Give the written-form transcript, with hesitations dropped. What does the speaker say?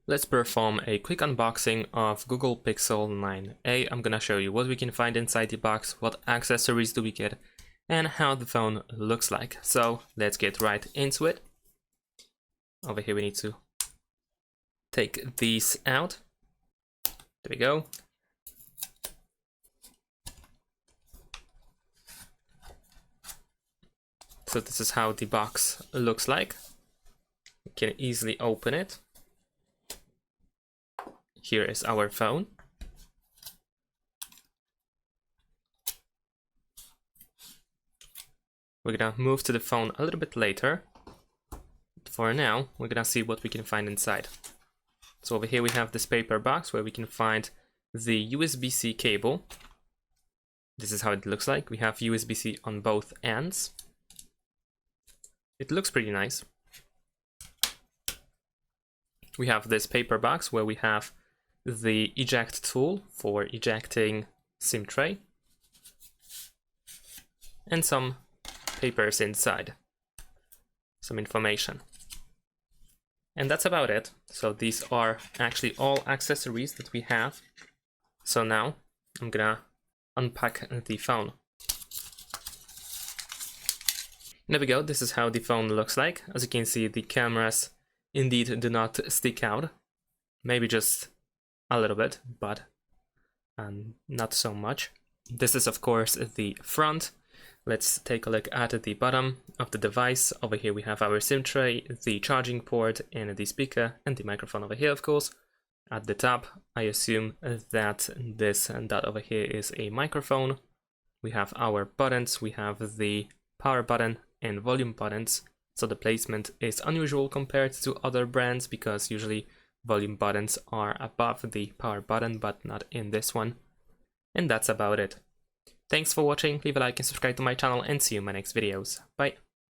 Let's perform a quick unboxing of Google Pixel 9a. I'm gonna show you what we can find inside the box, what accessories do we get, and how the phone looks like. So let's get right into it. Over here we need to take these out. There we go. So this is how the box looks like. You can easily open it. Here is our phone. We're gonna move to the phone a little bit later. For now, we're gonna see what we can find inside. So over here we have this paper box where we can find the USB-C cable. This is how it looks like. We have USB-C on both ends. It looks pretty nice. We have this paper box where we have the eject tool for ejecting SIM tray and some papers inside, some information. And that's about it. So these are actually all accessories that we have. So now I'm gonna unpack the phone. There we go. This is how the phone looks like. As you can see, the cameras indeed do not stick out. Maybe just a little bit, but not so much. This is of course the front. Let's take a look at the bottom of the device. Over here we have our SIM tray, the charging port, and the speaker, and the microphone over here, of course. At the top, I assume that this and that over here is a microphone. We have our buttons. We have the power button and volume buttons. So the placement is unusual compared to other brands because usually volume buttons are above the power button, but not in this one. And that's about it. Thanks for watching, leave a like and subscribe to my channel, and see you in my next videos. Bye!